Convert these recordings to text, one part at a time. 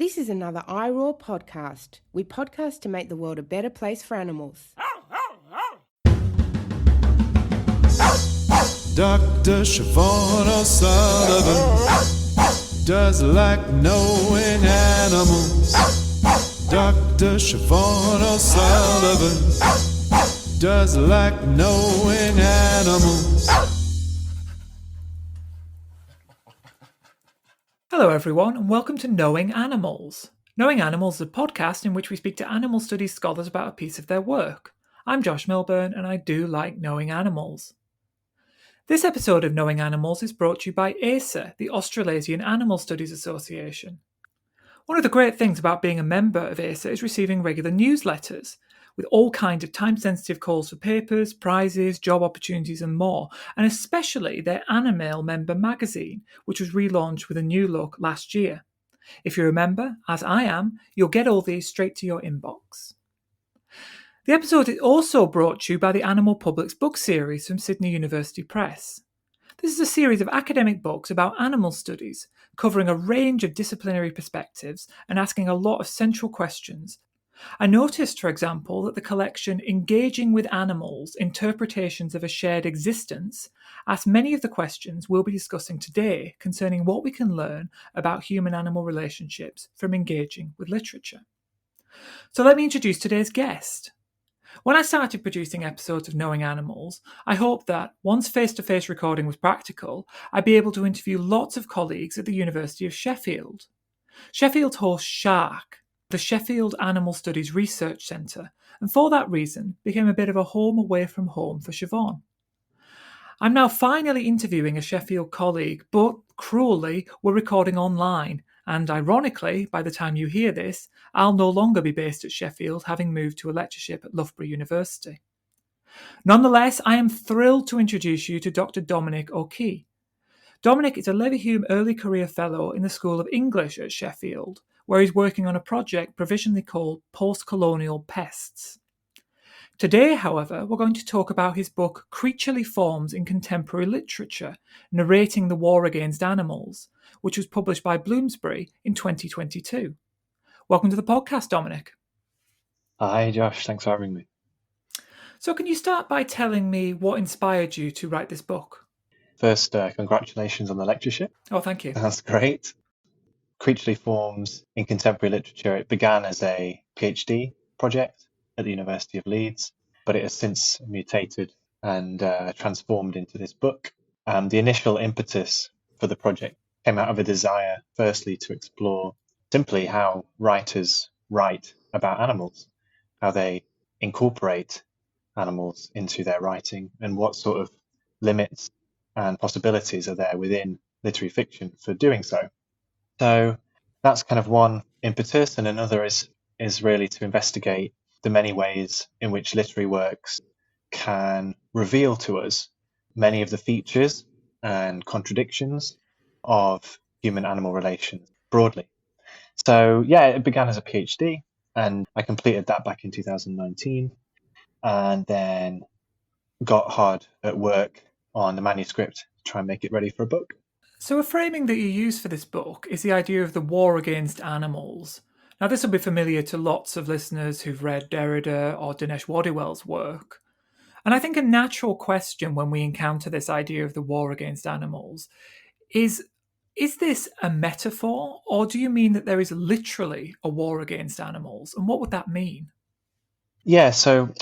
This is another iRaw podcast. We podcast to make the world a better place for animals. Dr. Siobhan O'Sullivan does like knowing animals. Dr. Siobhan O'Sullivan does like knowing animals. Hello everyone and welcome to Knowing Animals. Knowing Animals is a podcast in which we speak to animal studies scholars about a piece of their work. I'm Josh Milburn and I do like knowing animals. This episode of Knowing Animals is brought to you by AASA, the Australiasian Animal Studies Association. One of the great things about being a member of AASA is receiving regular newsletters, with all kinds of time-sensitive calls for papers, prizes, job opportunities and more, and especially their Animail member magazine, which was relaunched with a new look last year. If you're a member, as I am, you'll get all these straight to your inbox. The episode is also brought to you by the Animal Publics book series from Sydney University Press. This is a series of academic books about animal studies, covering a range of disciplinary perspectives and asking a lot of central questions. I noticed, for example, that the collection Engaging with Animals, Interpretations of a Shared Existence asks many of the questions we'll be discussing today concerning what we can learn about human-animal relationships from engaging with literature. So let me introduce today's guest. When I started producing episodes of Knowing Animals, I hoped that, once face-to-face recording was practical, I'd be able to interview lots of colleagues at the University of Sheffield. Sheffield hosts SHARC, the Sheffield Animal Studies Research Centre, and for that reason became a bit of a home away from home for Siobhan. I'm now finally interviewing a Sheffield colleague, but cruelly we're recording online, and ironically, by the time you hear this, I'll no longer be based at Sheffield, having moved to a lectureship at Loughborough University. Nonetheless, I am thrilled to introduce you to Dr Dominic O'Key. Dominic is a Leverhulme Early Career Fellow in the School of English at Sheffield, where he's working on a project provisionally called Post-Colonial Pests. Today, however, we're going to talk about his book Creaturely Forms in Contemporary Literature, Narrating the War Against Animals, which was published by Bloomsbury in 2022. Welcome to the podcast, Dominic. Hi, Josh. Thanks for having me. So can you start by telling me what inspired you to write this book? First, congratulations on the lectureship. Oh, thank you. That's great. Creaturely Forms in Contemporary Literature, it began as a PhD project at the University of Leeds, but it has since mutated and transformed into this book. The initial impetus for the project came out of a desire, firstly, to explore simply how writers write about animals, how they incorporate animals into their writing, and what sort of limits and possibilities are there within literary fiction for doing so. So that's kind of one impetus, and another is really to investigate the many ways in which literary works can reveal to us many of the features and contradictions of human-animal relations broadly. So yeah, it began as a PhD, and I completed that back in 2019, and then got hard at work on the manuscript to try and make it ready for a book. So a framing that you use for this book is the idea of the war against animals. Now this will be familiar to lots of listeners who've read Derrida or Dinesh Waddiwell's work. And I think a natural question when we encounter this idea of the war against animals is this a metaphor, or do you mean that there is literally a war against animals? And what would that mean? Yeah, so,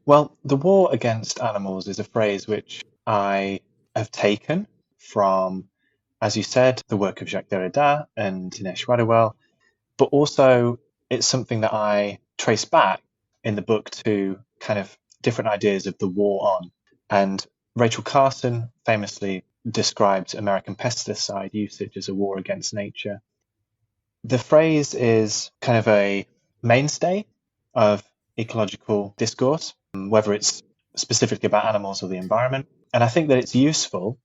well, the war against animals is a phrase which I have taken from, as you said, the work of Jacques Derrida and Dinesh Waddiwell, but also it's something that I trace back in the book to kind of different ideas of the war on. And Rachel Carson famously described American pesticide usage as a war against nature. The phrase is kind of a mainstay of ecological discourse, whether it's specifically about animals or the environment. And I think that it's useful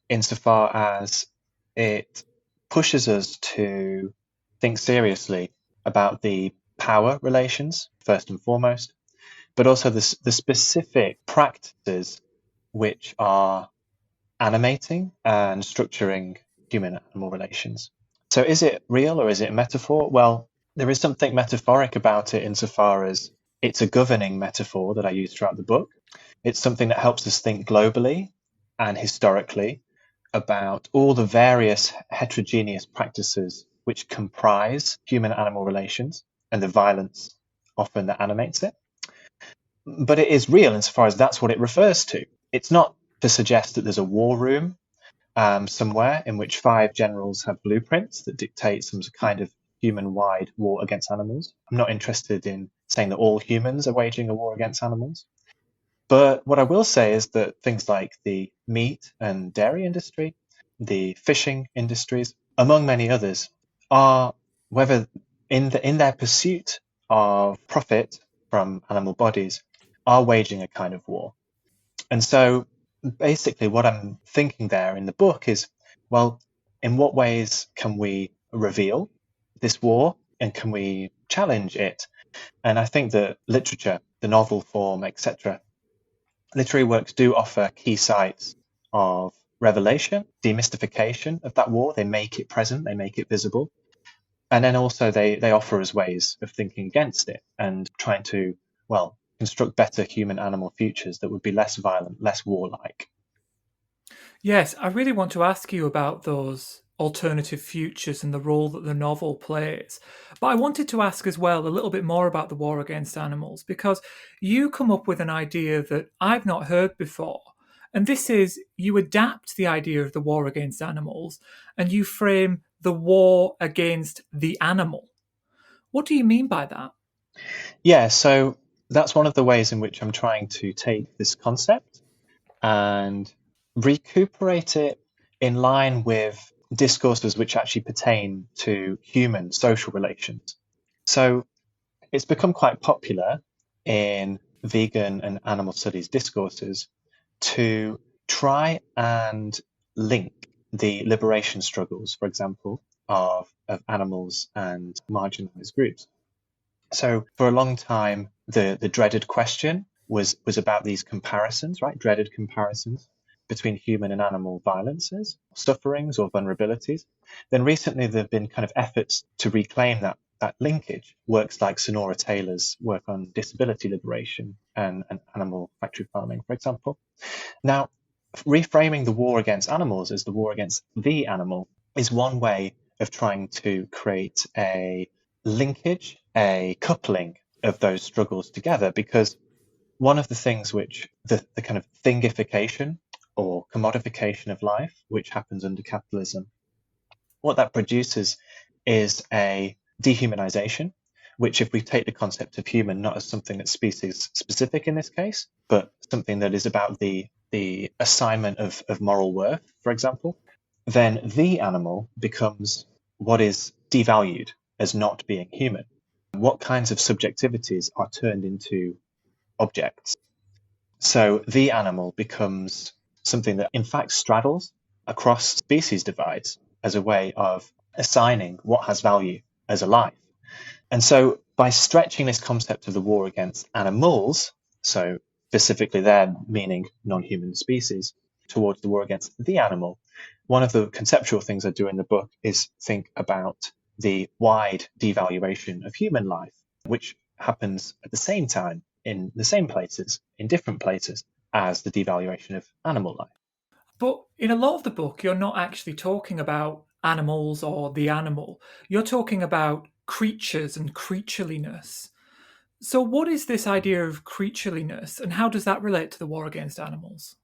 insofar as it pushes us to think seriously about the power relations, first and foremost, but also the specific practices which are animating and structuring human-animal relations. So is it real or is it a metaphor? Well, there is something metaphoric about it insofar as it's a governing metaphor that I use throughout the book. It's something that helps us think globally and historically about all the various heterogeneous practices which comprise human-animal relations and the violence often that animates it. But it is real insofar as that's what it refers to. It's not to suggest that there's a war room somewhere in which 5 generals have blueprints that dictate some kind of human-wide war against animals. I'm not interested in saying that all humans are waging a war against animals. But what I will say is that things like the meat and dairy industry, the fishing industries, among many others, are, whether in their pursuit of profit from animal bodies, are waging a kind of war. And so basically what I'm thinking there in the book is, well, in what ways can we reveal this war and can we challenge it? And I think that literature, the novel form, etc., literary works do offer key sites of revelation, demystification of that war. They make it present, they make it visible. And then also they offer us ways of thinking against it and trying to, well, construct better human-animal futures that would be less violent, less warlike. Yes, I really want to ask you about those alternative futures and the role that the novel plays. But I wanted to ask as well a little bit more about the war against animals, because you come up with an idea that I've not heard before. And this is, you adapt the idea of the war against animals and you frame the war against the animal. What do you mean by that? Yeah, so that's one of the ways in which I'm trying to take this concept and recuperate it in line with discourses which actually pertain to human social relations. So it's become quite popular in vegan and animal studies discourses to try and link the liberation struggles, for example, of animals and marginalized groups. So for a long time, the dreaded question was about these comparisons, right? Dreaded comparisons between human and animal violences, sufferings, or vulnerabilities. Then recently, there have been kind of efforts to reclaim that linkage. Works like Sonora Taylor's work on disability liberation and animal factory farming, for example. Now, reframing the war against animals as the war against the animal is one way of trying to create a linkage, a coupling of those struggles together, because one of the things which the kind of thingification or commodification of life, which happens under capitalism, what that produces is a dehumanization, which if we take the concept of human not as something that's species specific in this case, but something that is about the assignment of moral worth, for example, then the animal becomes what is devalued as not being human. What kinds of subjectivities are turned into objects? So the animal becomes something that in fact straddles across species divides as a way of assigning what has value as a life. And so by stretching this concept of the war against animals, so specifically there meaning non-human species, towards the war against the animal, one of the conceptual things I do in the book is think about the wide devaluation of human life, which happens at the same time in the same places, in different places, as the devaluation of animal life. But in a lot of the book, you're not actually talking about animals or the animal. You're talking about creatures and creatureliness. So what is this idea of creatureliness and how does that relate to the war against animals?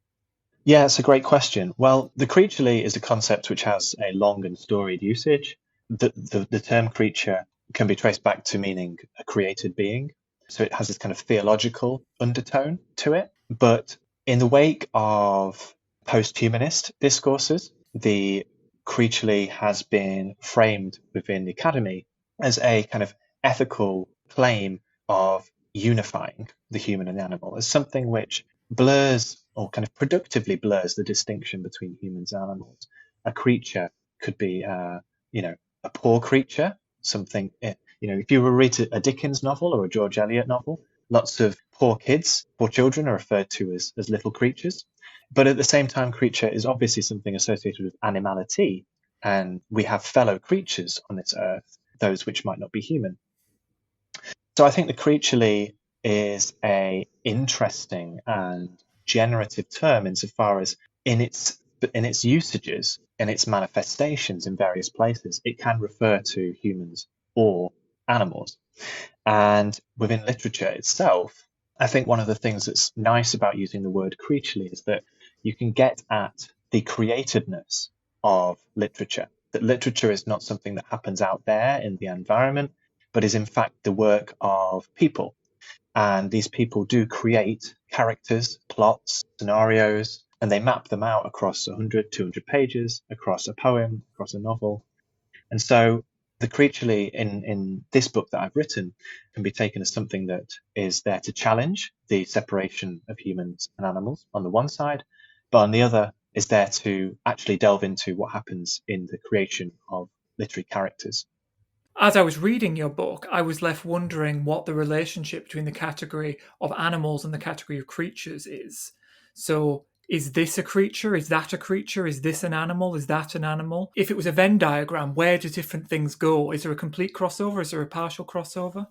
Yeah, it's a great question. Well, the creaturely is a concept which has a long and storied usage. The term creature can be traced back to meaning a created being. So it has this kind of theological undertone to it. But in the wake of post-humanist discourses, the creaturely has been framed within the academy as a kind of ethical claim of unifying the human and the animal, as something which blurs or kind of productively blurs the distinction between humans and animals. A creature could be, a poor creature, something, if you were to read a Dickens novel or a George Eliot novel, lots of poor children are referred to as little creatures. But at the same time, creature is obviously something associated with animality. and we have fellow creatures on this earth, those which might not be human. So I think the creaturely is a interesting and generative term insofar as in its usages and its manifestations in various places, it can refer to humans or animals. And within literature itself, I think one of the things that's nice about using the word creaturely is that you can get at the createdness of literature. That literature is not something that happens out there in the environment, but is in fact the work of people. And these people do create characters, plots, scenarios, and they map them out across 100, 200 pages, across a poem, across a novel. And so the creaturely in this book that I've written can be taken as something that is there to challenge the separation of humans and animals on the one side, but on the other is there to actually delve into what happens in the creation of literary characters. As I was reading your book, I was left wondering what the relationship between the category of animals and the category of creatures is. So, is this a creature? Is that a creature? Is this an animal? Is that an animal? If it was a Venn diagram, where do different things go? Is there a complete crossover? Is there a partial crossover?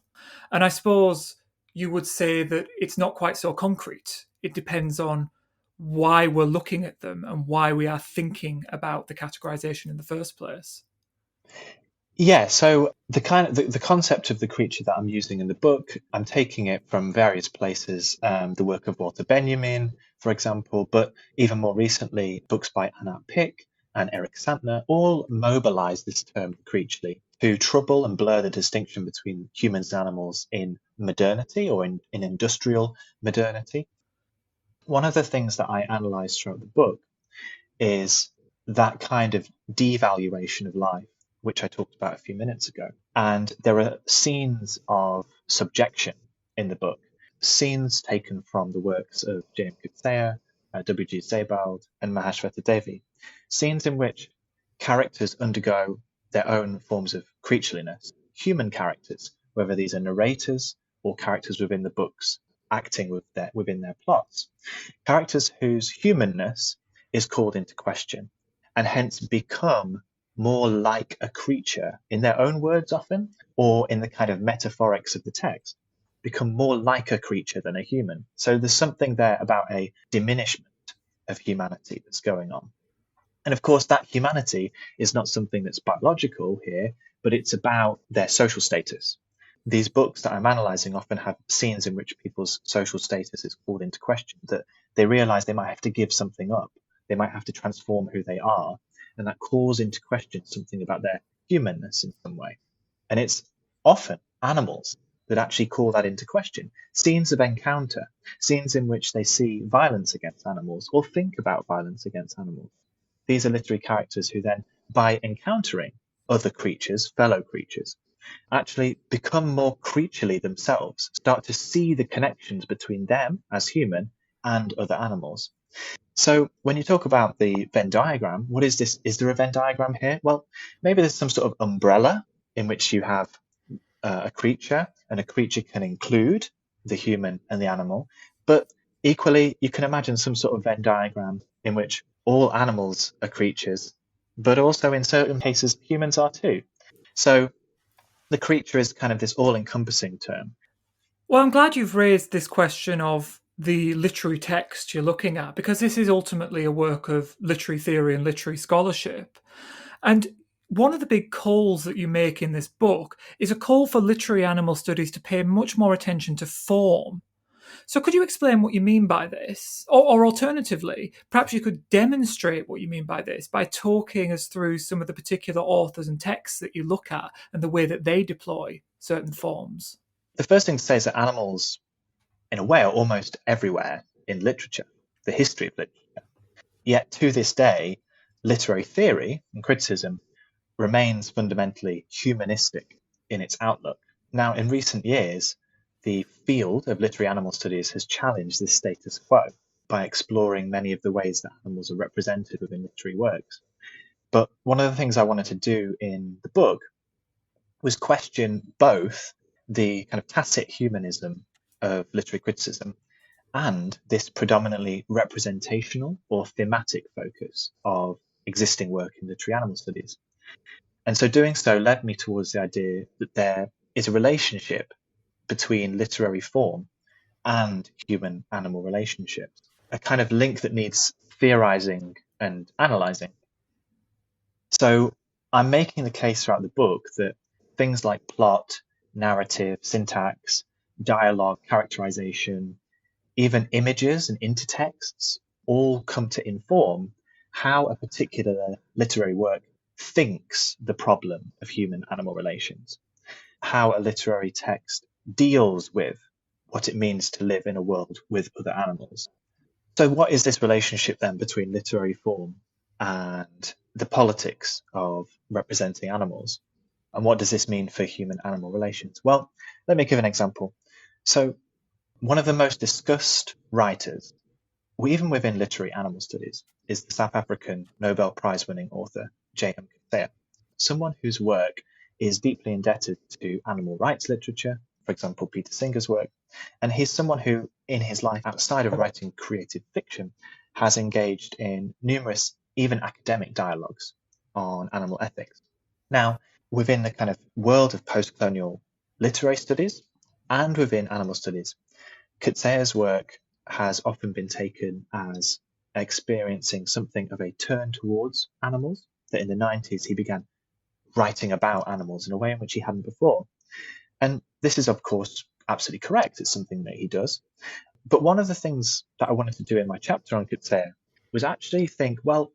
And I suppose you would say that it's not quite so concrete. It depends on why we're looking at them and why we are thinking about the categorization in the first place. Yeah, so the concept of the creature that I'm using in the book, I'm taking it from various places, the work of Walter Benjamin, for example, but even more recently, books by Anat Pick and Eric Santner all mobilize this term creaturely to trouble and blur the distinction between humans and animals in modernity or in industrial modernity. One of the things that I analyze throughout the book is that kind of devaluation of life, which I talked about a few minutes ago. And there are scenes of subjection in the book, scenes taken from the works of J.M. Coetzee, W.G. Sebald, and Mahashweta Devi, scenes in which characters undergo their own forms of creatureliness, human characters, whether these are narrators or characters within the books acting within their plots, characters whose humanness is called into question and hence become more like a creature in their own words often, or in the kind of metaphorics of the text, become more like a creature than a human. So there's something there about a diminishment of humanity that's going on. And of course, that humanity is not something that's biological here, but it's about their social status. These books that I'm analysing often have scenes in which people's social status is called into question, that they realise they might have to give something up. They might have to transform who they are. And that calls into question something about their humanness in some way. And it's often animals that actually call that into question. Scenes of encounter, scenes in which they see violence against animals or think about violence against animals. These are literary characters who then, by encountering other creatures, fellow creatures, actually become more creaturely themselves, start to see the connections between them as human and other animals. So when you talk about the Venn diagram, what is this? Is there a Venn diagram here? Well, maybe there's some sort of umbrella in which you have a creature, and a creature can include the human and the animal. But equally, you can imagine some sort of Venn diagram in which all animals are creatures, but also in certain cases, humans are too. So the creature is kind of this all-encompassing term. Well, I'm glad you've raised this question of the literary text you're looking at, because this is ultimately a work of literary theory and literary scholarship. And one of the big calls that you make in this book is a call for literary animal studies to pay much more attention to form. So could you explain what you mean by this? Or alternatively, perhaps you could demonstrate what you mean by this by talking us through some of the particular authors and texts that you look at and the way that they deploy certain forms. The first thing to say is that animals, in a way, are almost everywhere in literature, the history of literature. Yet to this day, literary theory and criticism remains fundamentally humanistic in its outlook. Now, in recent years, the field of literary animal studies has challenged this status quo by exploring many of the ways that animals are represented within literary works. But one of the things I wanted to do in the book was question both the kind of tacit humanism of literary criticism and this predominantly representational or thematic focus of existing work in literary animal studies. And so doing so led me towards the idea that there is a relationship between literary form and human-animal relationships, a kind of link that needs theorizing and analyzing. So I'm making the case throughout the book that things like plot, narrative, syntax, dialogue, characterization, even images and intertexts all come to inform how a particular literary work thinks the problem of human-animal relations, how a literary text deals with what it means to live in a world with other animals. So what is this relationship then between literary form and the politics of representing animals? And what does this mean for human-animal relations? Well, let me give an example. So one of the most discussed writers, even within literary animal studies, is the South African Nobel Prize-winning author, J.M. Coetzee, someone whose work is deeply indebted to animal rights literature, for example, Peter Singer's work. And he's someone who, in his life outside of writing creative fiction, has engaged in numerous, even academic dialogues on animal ethics. Now, within the kind of world of post-colonial literary studies and within animal studies, Coetzee's work has often been taken as experiencing something of a turn towards animals, that in the 90s he began writing about animals in a way in which he hadn't before. And this is, of course, absolutely correct. It's something that he does. But one of the things that I wanted to do in my chapter on Coetzee was actually think, well,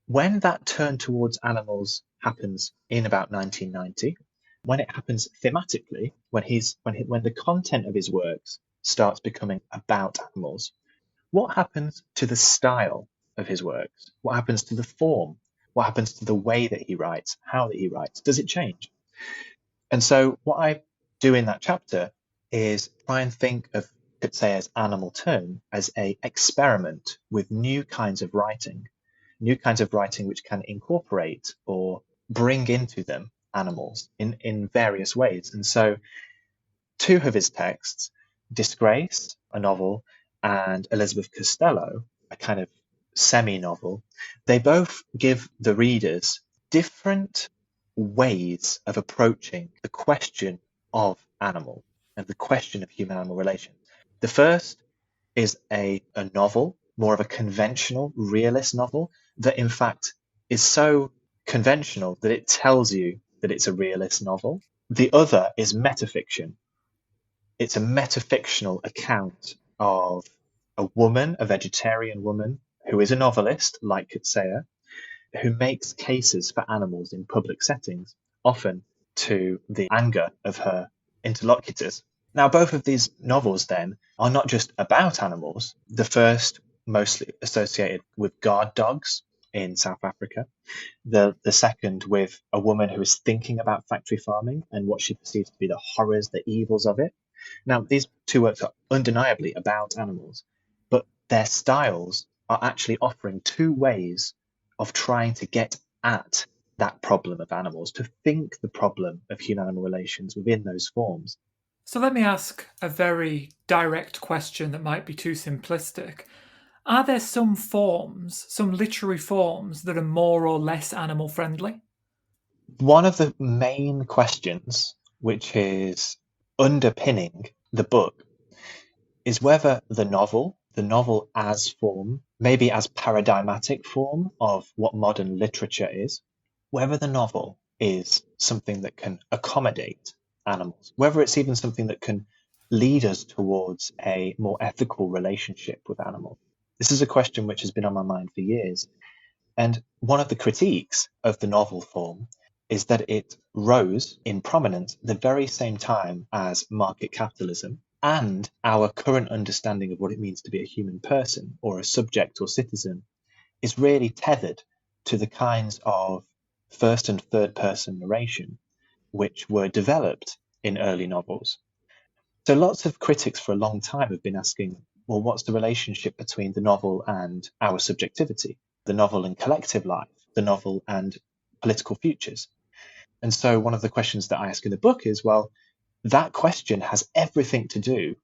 when that turn towards animals happens in about 1990, when it happens thematically, when the content of his works starts becoming about animals, what happens to the style of his works? What happens to the form? What happens to the way that he writes? How that he writes? Does it change? And so what I do in that chapter is try and think of Coetzee's animal turn as an experiment with new kinds of writing which can incorporate or bring into them animals in various ways. And so two of his texts, Disgrace, a novel, and Elizabeth Costello, a kind of semi-novel, they both give the readers different ways of approaching the question of animal and the question of human-animal relations. The first is a novel, more of a conventional realist novel that in fact is so conventional that it tells you that it's a realist novel. The other is metafiction. It's a metafictional account of a woman, a vegetarian woman, who is a novelist like Coetzee, who makes cases for animals in public settings, often to the anger of her interlocutors. Now, both of these novels then are not just about animals. The first mostly associated with guard dogs in South Africa. The second with a woman who is thinking about factory farming and what she perceives to be the horrors, the evils of it. Now, these two works are undeniably about animals, but their styles are actually offering two ways of trying to get at that problem of animals, to think the problem of human-animal relations within those forms. So let me ask a very direct question that might be too simplistic. Are there some forms, some literary forms, that are more or less animal friendly? One of the main questions, which is underpinning the book, is whether the novel as form, maybe as paradigmatic form of what modern literature is, whether the novel is something that can accommodate animals, whether it's even something that can lead us towards a more ethical relationship with animals. This is a question which has been on my mind for years. And one of the critiques of the novel form is that it rose in prominence the very same time as market capitalism and our current understanding of what it means to be a human person or a subject or citizen is really tethered to the kinds of first and third person narration which were developed in early novels. So lots of critics for a long time have been asking, well, what's the relationship between the novel and our subjectivity, the novel and collective life, the novel and political futures? And so one of the questions that I ask in the book is, well, that question has everything to do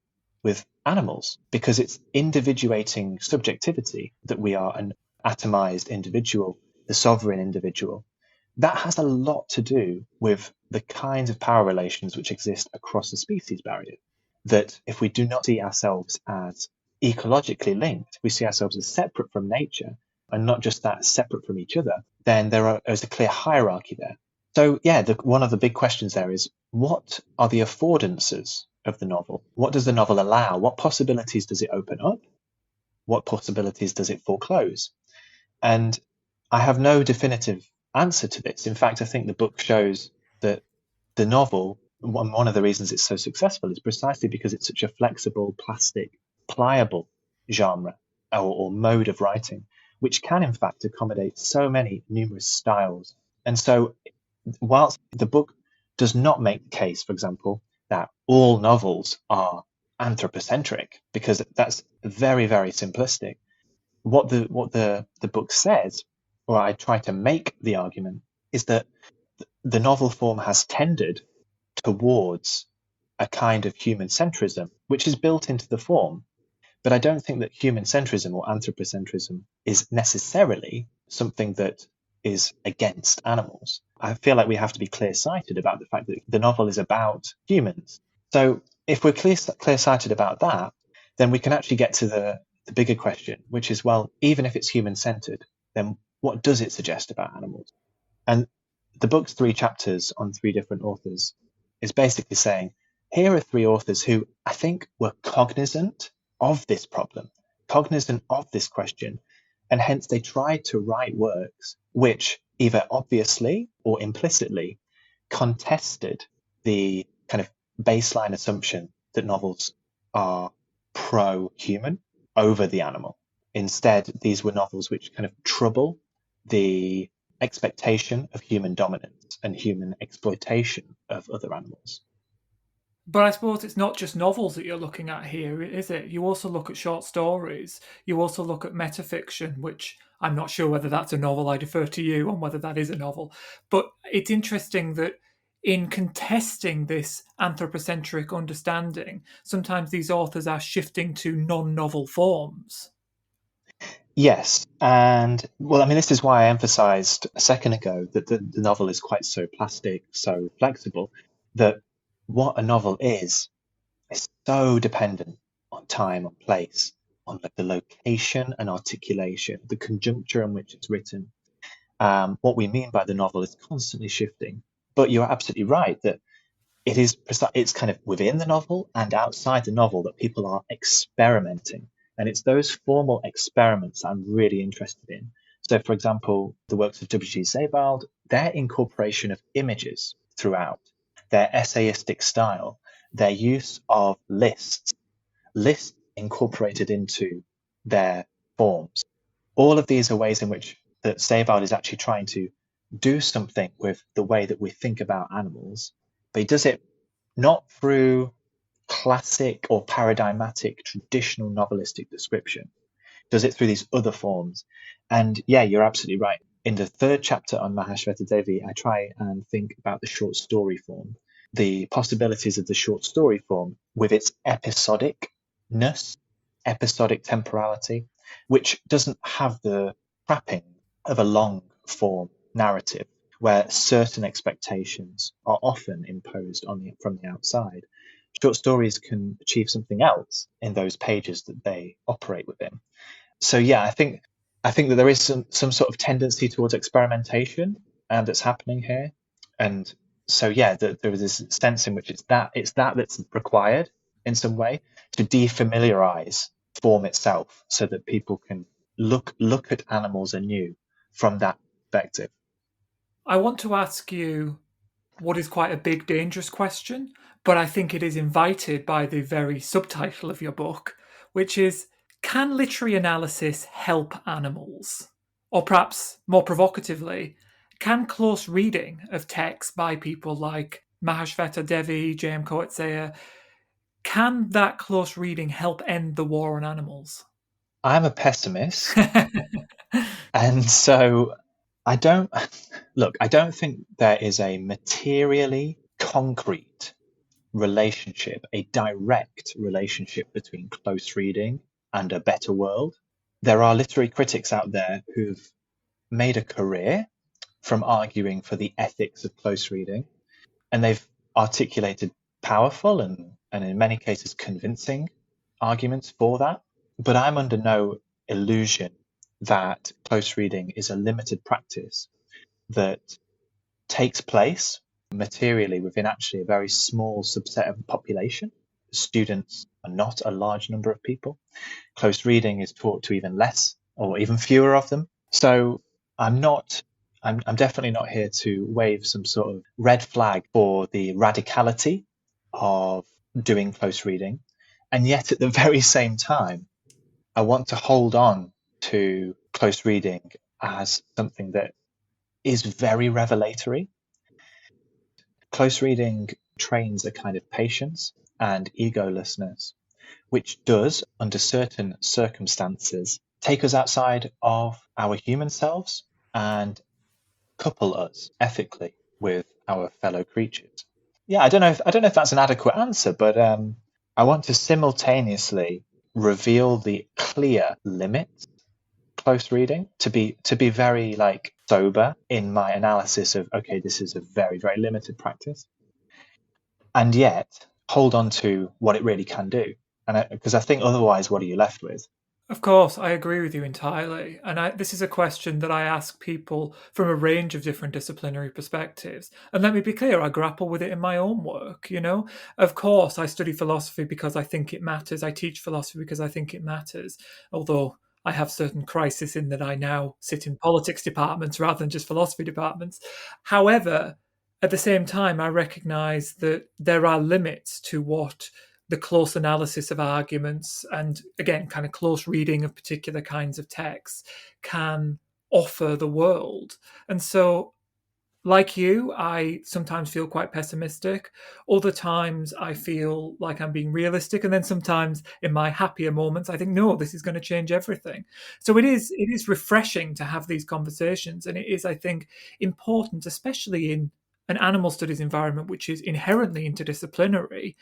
with animals because it's individuating subjectivity that we are atomized individual, the sovereign individual, that has a lot to do with the kinds of power relations which exist across the species barrier. That if we do not see ourselves as ecologically linked, we see ourselves as separate from nature, and not just that, separate from each other, then there's a clear hierarchy there. So yeah, one of the big questions there is, what are the affordances of the novel? What does the novel allow? What possibilities does it open up? What possibilities does it foreclose? And I have no definitive answer to this. In fact, I think the book shows that the novel, one of the reasons it's so successful is precisely because it's such a flexible, plastic, pliable genre or mode of writing, which can in fact accommodate so many numerous styles. And so whilst the book does not make the case, for example, that all novels are anthropocentric, because that's very, very simplistic, what the book says, or I try to make the argument, is that the novel form has tended towards a kind of human centrism, which is built into the form. But I don't think that human centrism or anthropocentrism is necessarily something that is against animals. I feel like we have to be clear-sighted about the fact that the novel is about humans. So if we're clear-sighted about that, then we can actually get to the bigger question, which is, well, even if it's human-centered, then what does it suggest about animals? And the book's 3 chapters on 3 different authors is basically saying, here are 3 authors who I think were cognizant of this problem, cognizant of this question, and hence they tried to write works which either obviously or implicitly contested the kind of baseline assumption that novels are pro-human over the animal. Instead, these were novels which kind of trouble the expectation of human dominance and human exploitation of other animals. But I suppose it's not just novels that you're looking at here, is it? You also look at short stories. You also look at metafiction, which I'm not sure whether that's a novel. I defer to you on whether that is a novel. But it's interesting that in contesting this anthropocentric understanding, sometimes these authors are shifting to non-novel forms. Yes, and well, I mean, this is why I emphasized a second ago that the novel is quite so plastic, so flexible, that what a novel is so dependent on time, on place, on the location and articulation, the conjuncture in which it's written. What we mean by the novel is constantly shifting. But you're absolutely right that it's kind of within the novel and outside the novel that people are experimenting. And it's those formal experiments I'm really interested in. So, for example, the works of W.G. Sebald, their incorporation of images throughout, their essayistic style, their use of lists incorporated into their forms. All of these are ways in which that Sebald is actually trying to do something with the way that we think about animals, but he does it not through classic or paradigmatic traditional novelistic description, does it through these other forms. And yeah, you're absolutely right. In the 3rd chapter on Mahashweta Devi, I try and think about the short story form, the possibilities of the short story form with its episodicness, episodic temporality, which doesn't have the trapping of a long form narrative where certain expectations are often imposed from the outside. Short stories can achieve something else in those pages that they operate within. So yeah, I think that there is some sort of tendency towards experimentation that's happening here. And so yeah, there is this sense in which it's that that's required in some way to defamiliarize form itself so that people can look at animals anew from that perspective. I want to ask you what is quite a big, dangerous question, but I think it is invited by the very subtitle of your book, which is, can literary analysis help animals? Or perhaps more provocatively, can close reading of text by people like Mahashweta Devi, J.M. Coetzee, can that close reading help end the war on animals? I'm a pessimist. And so I don't think there is a materially concrete relationship, a direct relationship between close reading and a better world. there are literary critics out there who've made a career from arguing for the ethics of close reading, and they've articulated powerful and in many cases convincing arguments for that. But I'm under no illusion that close reading is a limited practice that takes place materially within actually a very small subset of the population. Students are not a large number of people. Close reading is taught to even less or even fewer of them. So I'm definitely not here to wave some sort of red flag for the radicality of doing close reading. And yet at the very same time, I want to hold on to close reading as something that is very revelatory. Close reading trains a kind of patience and egolessness, which does, under certain circumstances, take us outside of our human selves and couple us ethically with our fellow creatures. Yeah, I don't know if that's an adequate answer, but I want to simultaneously reveal the clear limits close reading, to be very sober in my analysis of, okay, this is a very, very limited practice, and yet hold on to what it really can do. And because I think otherwise, what are you left with? Of course, I agree with you entirely. And this is a question that I ask people from a range of different disciplinary perspectives. And let me be clear, I grapple with it in my own work, you know. Of course, I study philosophy because I think it matters. I teach philosophy because I think it matters. Although I have certain crises in that I now sit in politics departments rather than just philosophy departments. However, at the same time, I recognise that there are limits to what the close analysis of arguments and, again, kind of close reading of particular kinds of texts can offer the world. And so, like you, I sometimes feel quite pessimistic. Other times I feel like I'm being realistic. And then sometimes in my happier moments, I think, no, this is going to change everything. So it is refreshing to have these conversations. And it is, I think, important, especially in an animal studies environment, which is inherently interdisciplinary,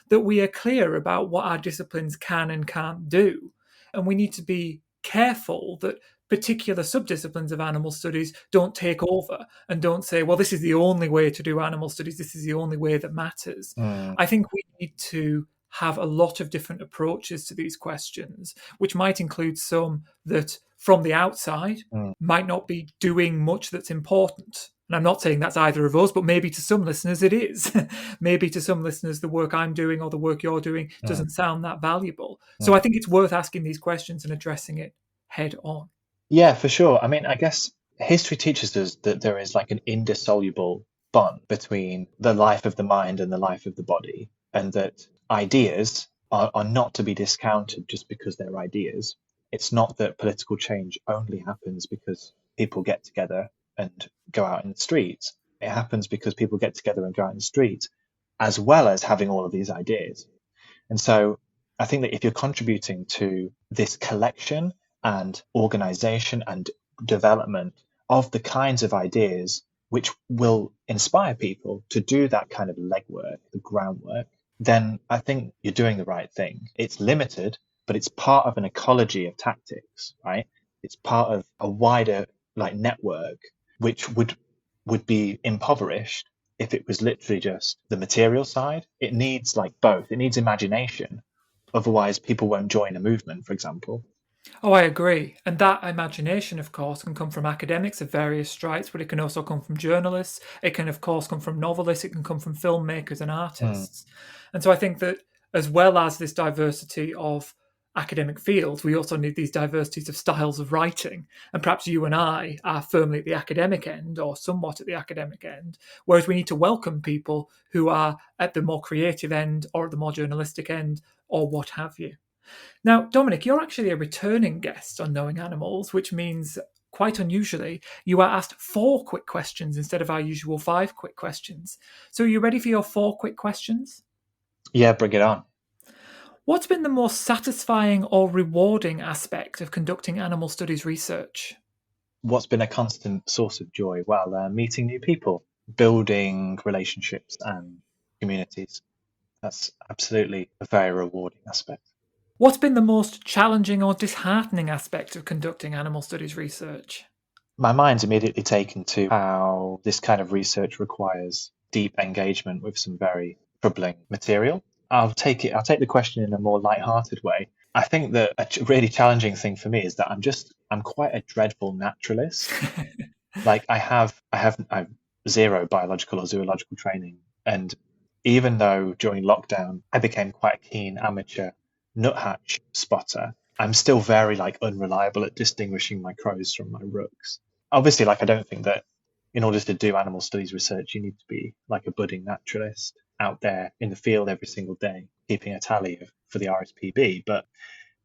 that we are clear about what our disciplines can and can't do. And we need to be careful that particular subdisciplines of animal studies don't take over and don't say, well, this is the only way to do animal studies, this is the only way that matters. I think we need to have a lot of different approaches to these questions, which might include some that from the outside might not be doing much that's important. And I'm not saying that's either of us, but maybe to some listeners it is. Maybe to some listeners, the work I'm doing or the work you're doing doesn't sound that valuable. So I think it's worth asking these questions and addressing it head on. Yeah, for sure. I mean, I guess history teaches us that there is like an indissoluble bond between the life of the mind and the life of the body, and that ideas are not to be discounted just because they're ideas. It's not that political change only happens because people get together and go out in the streets. It happens because people get together and go out in the streets, as well as having all of these ideas. And so I think that if you're contributing to this collection and organization and development of the kinds of ideas which will inspire people to do that kind of legwork, the groundwork, then I think you're doing the right thing. It's limited, but it's part of an ecology of tactics, right? It's part of a wider network, which would be impoverished if it was literally just the material side. It needs both. It needs imagination. Otherwise, people won't join a movement, for example. Oh, I agree. And that imagination, of course, can come from academics of various stripes, but it can also come from journalists. It can, of course, come from novelists. It can come from filmmakers and artists. And so I think that as well as this diversity of academic fields, we also need these diversities of styles of writing. And perhaps you and I are firmly at the academic end or somewhat at the academic end, whereas we need to welcome people who are at the more creative end or at the more journalistic end or what have you. Now, Dominic, you're actually a returning guest on Knowing Animals, which means, quite unusually, you are asked 4 quick questions instead of our usual 5 quick questions. So are you ready for your 4 quick questions? Yeah, bring it on. What's been the most satisfying or rewarding aspect of conducting animal studies research? What's been a constant source of joy? Well, meeting new people, building relationships and communities. That's absolutely a very rewarding aspect. What's been the most challenging or disheartening aspect of conducting animal studies research? My mind's immediately taken to how this kind of research requires deep engagement with some very troubling material. I'll take the question in a more light-hearted way. I think that a really challenging thing for me is that I'm quite a dreadful naturalist. Like I have zero biological or zoological training, and even though during lockdown I became quite a keen amateur nuthatch spotter, I'm still very unreliable at distinguishing my crows from my rooks. Obviously, I don't think that in order to do animal studies research, you need to be like a budding naturalist out there in the field every single day, keeping a tally for the RSPB. But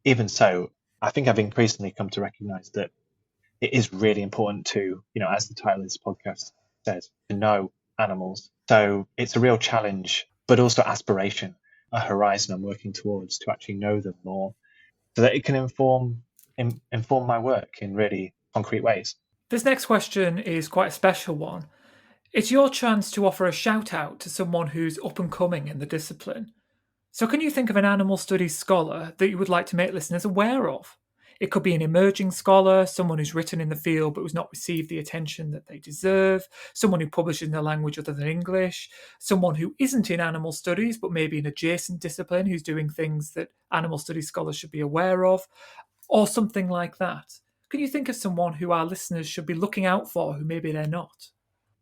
even so, I think I've increasingly come to recognize that it is really important to, as the title of this podcast says, to know animals. So it's a real challenge, but also aspiration, a horizon I'm working towards to actually know them more so that it can inform my work in really concrete ways. This next question is quite a special one. It's your chance to offer a shout out to someone who's up and coming in the discipline. So can you think of an animal studies scholar that you would like to make listeners aware of? It could be an emerging scholar, someone who's written in the field but who's not received the attention that they deserve, someone who publishes in a language other than English, someone who isn't in animal studies but maybe an adjacent discipline who's doing things that animal studies scholars should be aware of, or something like that. Can you think of someone who our listeners should be looking out for who maybe they're not?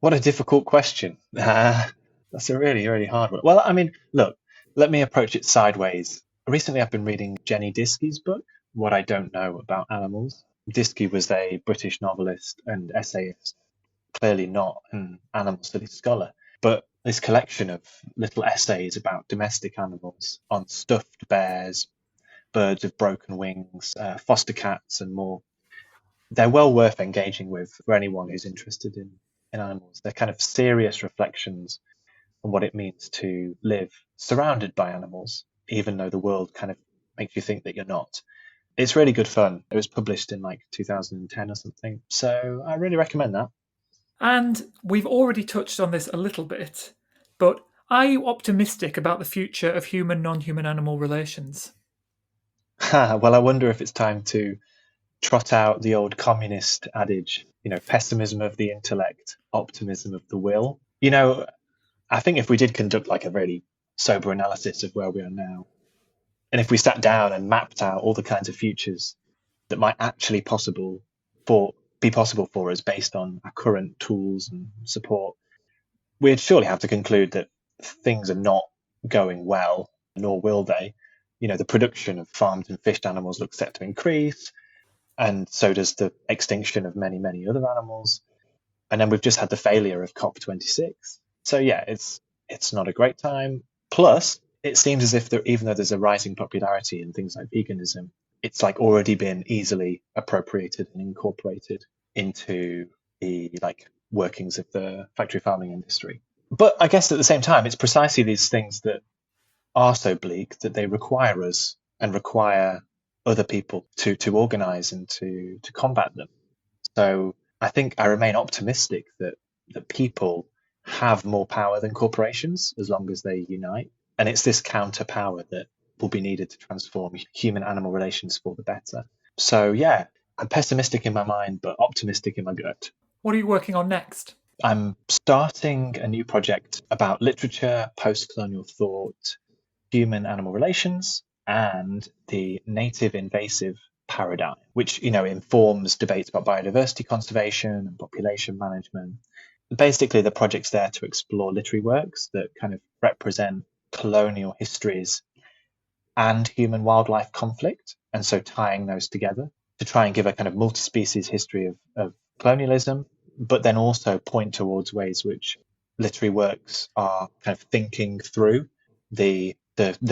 What a difficult question. That's a really, really hard one. Well, I mean, look, let me approach it sideways. Recently, I've been reading Jenny Diskey's book, What I Don't Know About Animals. Diskey was a British novelist and essayist, clearly not an animal studies scholar, but this collection of little essays about domestic animals on stuffed bears, birds with broken wings, foster cats, and more. They're well worth engaging with for anyone who's interested in animals. They're kind of serious reflections on what it means to live surrounded by animals, even though the world kind of makes you think that you're not. It's really good fun. It was published in 2010 or something. So I really recommend that. And we've already touched on this a little bit, but are you optimistic about the future of human, non-human animal relations? Well, I wonder if it's time to trot out the old communist adage, pessimism of the intellect, optimism of the will. I think if we did conduct a really sober analysis of where we are now, and if we sat down and mapped out all the kinds of futures that might actually be possible for us based on our current tools and support, we'd surely have to conclude that things are not going well, nor will they. The production of farmed and fished animals looks set to increase, and so does the extinction of many, many other animals. And then we've just had the failure of COP26. So yeah, it's not a great time. Plus, it seems as if even though there's a rising popularity in things like veganism, it's already been easily appropriated and incorporated into the workings of the factory farming industry. But I guess at the same time, it's precisely these things that are so bleak that they require us and require other people to organize and to combat them. So I think I remain optimistic that people have more power than corporations as long as they unite. And it's this counter power that will be needed to transform human-animal relations for the better. So yeah, I'm pessimistic in my mind, but optimistic in my gut. What are you working on next? I'm starting a new project about literature, post-colonial thought, human-animal relations, and the native-invasive paradigm, which informs debates about biodiversity conservation and population management. Basically, the project's there to explore literary works that kind of represent colonial histories and human-wildlife conflict, and so tying those together to try and give a kind of multi-species history of colonialism, but then also point towards ways which literary works are kind of thinking through the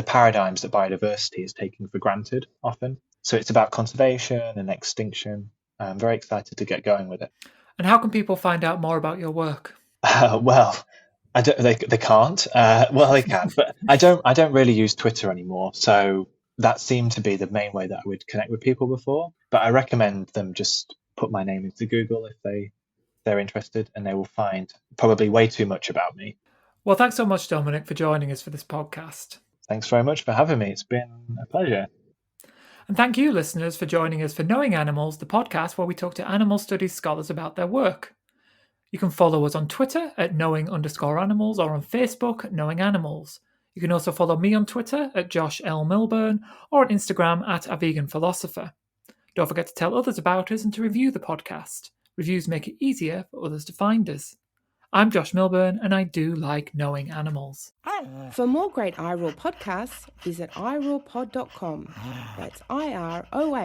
paradigms that biodiversity is taking for granted often. So it's about conservation and extinction. I'm very excited to get going with it. And how can people find out more about your work? Well, they can't. Well, they can, but I don't really use Twitter anymore. So that seemed to be the main way that I would connect with people before. But I recommend them just put my name into Google if they're interested, and they will find probably way too much about me. Well, thanks so much, Dominic, for joining us for this podcast. Thanks very much for having me. It's been a pleasure. And thank you, listeners, for joining us for Knowing Animals, the podcast where we talk to animal studies scholars about their work. You can follow us on Twitter at knowing_animals or on Facebook at Knowing Animals. You can also follow me on Twitter at Josh L. Milburn or on Instagram at A Vegan Philosopher. Don't forget to tell others about us and to review the podcast. Reviews make it easier for others to find us. I'm Josh Milburn, and I do like knowing animals. For more great iRaw podcasts, visit irawpod.com. That's IROARPOD.com.